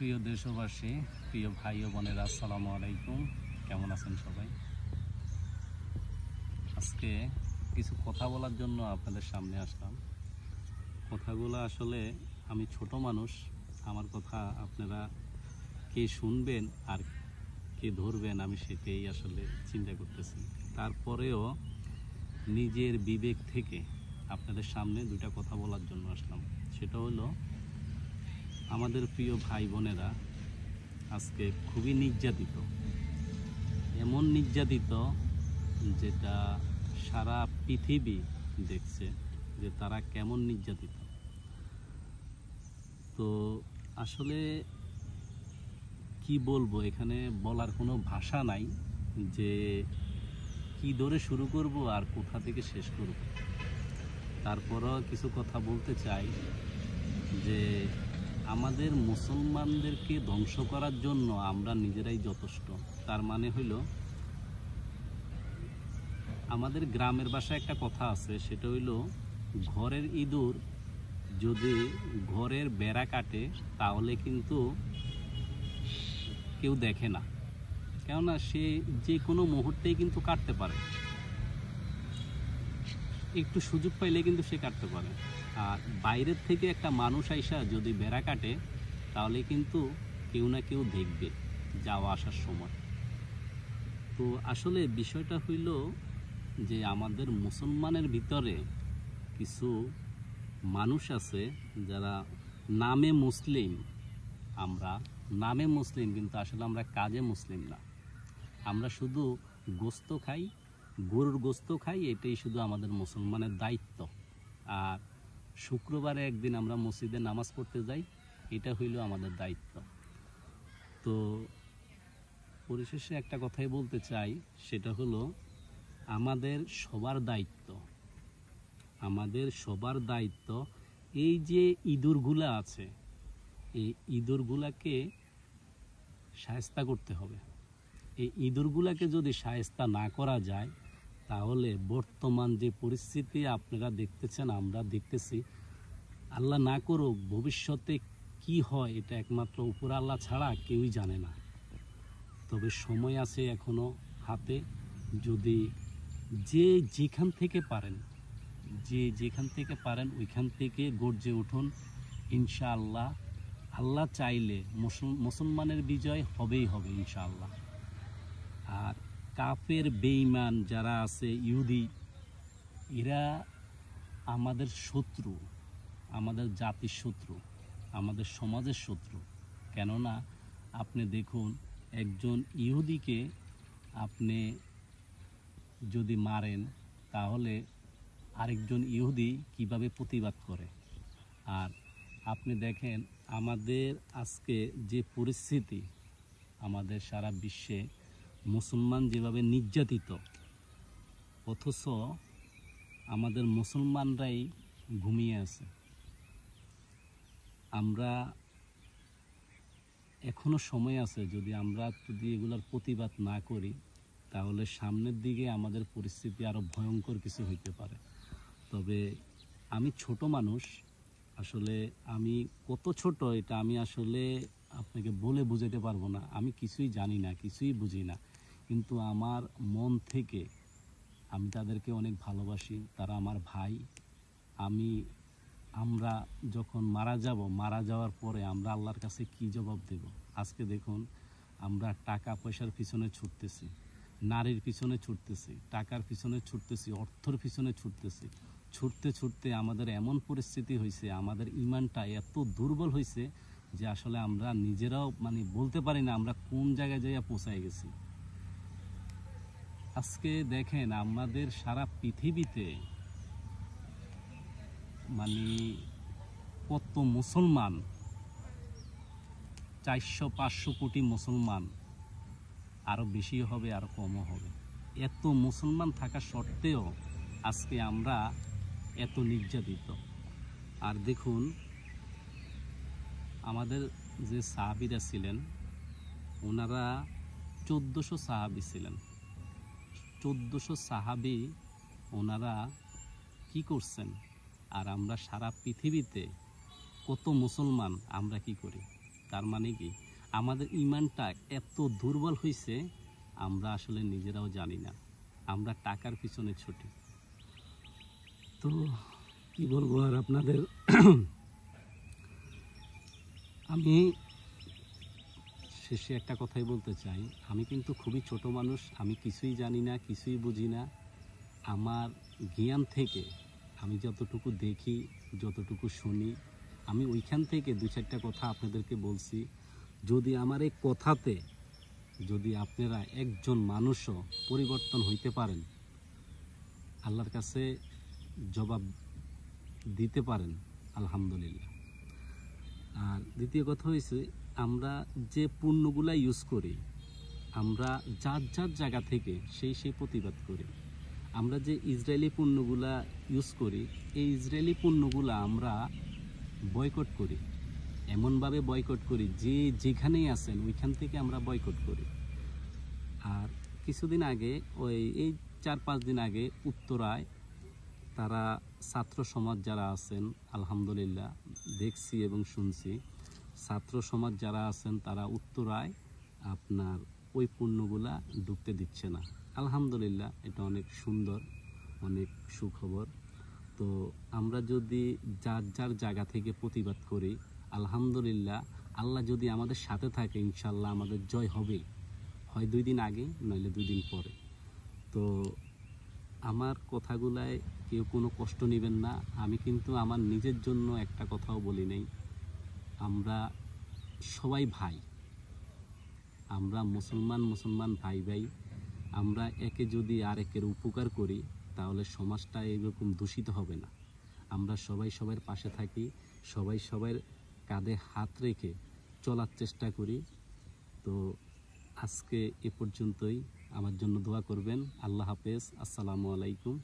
প্রিয় দেশবাসী, প্রিয় ভাই ও বোনেরা, আসসালামু আলাইকুম। কেমন আছেন সবাই? আজকে কিছু কথা বলার জন্য আপনাদের সামনে আসলাম। কথাগুলো আসলে আমি ছোট মানুষ, আমার কথা আপনারা কে শুনবেন আর কে ধরবেন আমি সেটাই আসলে চিন্তা করতেছি। তারপরেও নিজের বিবেক থেকে আপনাদের সামনে দুটা কথা বলার জন্য আসলাম। সেটা হলো, আমাদের প্রিয় ভাই বোনেরা আজকে খুবই নির্যাতিত, এমন নির্যাতিত যেটা সারা পৃথিবী দেখছে যে তারা কেমন নির্যাতিত। তো আসলে কি বলবো, এখানে বলার কোনো ভাষা নাই যে কি ধরে শুরু করব আর কোথা থেকে শেষ করব। তারপরও কিছু কথা বলতে চাই যে আমাদের মুসলমানদেরকে ধ্বংস করার জন্য আমরা নিজেরাই যথেষ্ট। তার মানে হইল, আমাদের গ্রামের ভাষায় একটা কথা আছে, সেটা হইল ঘরের ইঁদুর যদি ঘরের বেড়া কাটে তাহলে কিন্তু কেউ দেখে না, কেননা সে যে কোনো মুহূর্তেই কিন্তু কাটতে পারে, একটু সুযোগ পাইলে কিন্তু সে কাটতে পারে। আর বাইরের থেকে একটা মানুষ আইসা যদি বেড়া কাটে তাহলে কিন্তু কেউ না কেউ দেখবে যাওয়া আসার সময়। তো আসলে বিষয়টা হইল যে আমাদের মুসলমানের ভিতরে কিছু মানুষ আছে যারা নামে মুসলিম, আমরা নামে মুসলিম কিন্তু আসলে আমরা কাজে মুসলিম না। আমরা শুধু গোস্ত খাই, গরুর গোস্ত খাই, এটাই শুধু আমাদের মুসলমানের দায়িত্ব। আর শুক্রবারে একদিন আমরা মসজিদে নামাজ পড়তে যাই, এটা হইল আমাদের দায়িত্ব। তো পরিশেষে একটা কথাই বলতে চাই, সেটা হলো আমাদের সবার দায়িত্ব, আমাদের সবার দায়িত্ব এই যে ইঁদুরগুলা আছে, এই ইঁদুরগুলাকে শায়েস্তা করতে হবে। এই ইঁদুরগুলাকে যদি শায়েস্তা না করা যায় তাহলে বর্তমান যে পরিস্থিতি আপনারা দেখতেছেন, আমরা দেখতেছি, আল্লাহ না করুক ভবিষ্যতে কি হয় এটা একমাত্র উপর আল্লাহ ছাড়া কেউই জানে না। তবে সময় আছে এখনো হাতে, যদি যে যেখান থেকে পারেন, যে যেখান থেকে পারেন ওইখান থেকে গর্জে উঠুন। ইনশাআল্লাহ, আল্লাহ চাইলে মুসলমানের বিজয় হবেই হবে ইনশাআল্লাহ। আর কাফের বেঈমান যারা আছে, ইহুদি, এরা আমাদের শত্রু, আমাদের জাতির শত্রু, আমাদের সমাজের শত্রু। কেননা আপনি দেখুন, একজন ইহুদিকে আপনি যদি মারেন তাহলে আরেকজন ইহুদি কিভাবে প্রতিবাদ করে। আর আপনি দেখেন আমাদের আজকে যে পরিস্থিতি, আমাদের সারা বিশ্বে মুসলমান যেভাবে নির্যাতিত, অথচ আমাদের মুসলমানরাই ঘুমিয়ে আছে। আমরা এখনো সময় আছে, যদি আমরা এগুলোর প্রতিবাদ না করি তাহলে সামনের দিকে আমাদের পরিস্থিতি আরো ভয়ঙ্কর কিছু হইতে পারে। তবে আমি ছোট মানুষ, আসলে আমি কত ছোট এটা আমি আসলে আপনাকে বলে বুঝাতে পারবো না। আমি কিছুই জানি না, কিছুই বুঝি না, কিন্তু আমার মন থেকে আমি তাদেরকে অনেক ভালোবাসি। তারা আমার ভাই। আমরা যখন মারা যাব, মারা যাওয়ার পরে আমরা আল্লাহর কাছে কি জবাব দেব? আজকে দেখুন, আমরা টাকা পয়সার পিছনে ছুটতেছি, নারীর পিছনে ছুটতেছি, টাকার পিছনে ছুটতেছি, অর্থের পিছনে ছুটতেছি। ছুটতে ছুটতে আমাদের এমন পরিস্থিতি হয়েছে, আমাদের ইমানটা এত দুর্বল হয়েছে যে আসলে আমরা নিজেরাও বলতে পারি না আমরা কোন জায়গায় যাইয়া পৌঁছায় গেছি। আজকে দেখেন আমাদের সারা পৃথিবীতে কত মুসলমান, 400-500 কোটি মুসলমান, আরো বেশি হবে আরো কমও হবে। এত মুসলমান থাকা সত্ত্বেও আজকে আমরা এত নির্যাতিত। আর দেখুন, আমাদের যে সাহাবীরা ছিলেন, ওনারা 1400 সাহাবী ছিলেন। 1400 সাহাবী ওনারা কি করছেন, আর আমরা সারা পৃথিবীতে কত মুসলমান আমরা কি করি? তার মানে কি আমাদের ইমানটা এত দুর্বল হয়েছে, আমরা আসলে নিজেরাও জানি না, আমরা টাকার পিছনে ছুটি। তো কি বলবো আর আপনাদের, আমি শেষে একটা কথাই বলতে চাই, আমি কিন্তু খুবই ছোট মানুষ, আমি কিছুই জানি না, কিছুই বুঝি না। আমার জ্ঞান থেকে আমি যতটুকু দেখি, যতটুকু শুনি, আমি ওইখান থেকে দু চারটা কথা আপনাদেরকে বলছি। যদি আমার এই কথাতে যদি আপনারা একজন মানুষও পরিবর্তন হইতে পারেন, আল্লাহর কাছে জবাব দিতে পারেন, আলহামদুলিল্লাহ। আর দ্বিতীয় কথা হয়েছে, আমরা যে পণ্যগুলা ইউজ করি, আমরা যার যার জায়গা থেকে সেই প্রতিবাদ করি। আমরা যে ইসরায়েলি পণ্যগুলা ইউজ করি, এই ইসরায়েলি পণ্যগুলা আমরা বয়কট করি, এমনভাবে বয়কট করি যে যেখানেই আছেন ওইখান থেকে আমরা বয়কট করি। আর কিছুদিন আগে এই 4-5 দিন আগে উত্তরায় তারা ছাত্র সমাজ যারা আছেন, আলহামদুলিল্লাহ দেখছি এবং শুনছি, ছাত্র সমাজ যারা আছেন তারা উত্তরায় আপনার ওই পণ্যগুলা ঢুকতে দিচ্ছে না। আলহামদুলিল্লাহ, এটা অনেক সুন্দর, অনেক সুখবর। তো আমরা যদি যার যার জায়গা থেকে প্রতিবাদ করি, আলহামদুলিল্লাহ, আল্লাহ যদি আমাদের সাথে থাকে, ইনশাল্লাহ আমাদের জয় হবে, হয় 2 দিন আগে নইলে 2 দিন পরে। তো আমার কথাগুলায় কেউ কোনো কষ্ট নেবেন না, আমি কিন্তু আমার নিজের জন্য একটা কথাও বলি নাই। আমরা সবাই ভাই, আমরা মুসলমান ভাই ভাই, আমরা একে যদি আরেকের উপকার করি তাহলে সমাজটা এরকম দূষিত হবে না। আমরা সবাই সবার পাশে থাকি, সবাই সবার কাঁধে হাত রেখে চলার চেষ্টা করি। তো আজকে এ পর্যন্তই, আমার জন্য দোয়া করবেন। আল্লাহ হাফেজ, আসসালামু আলাইকুম।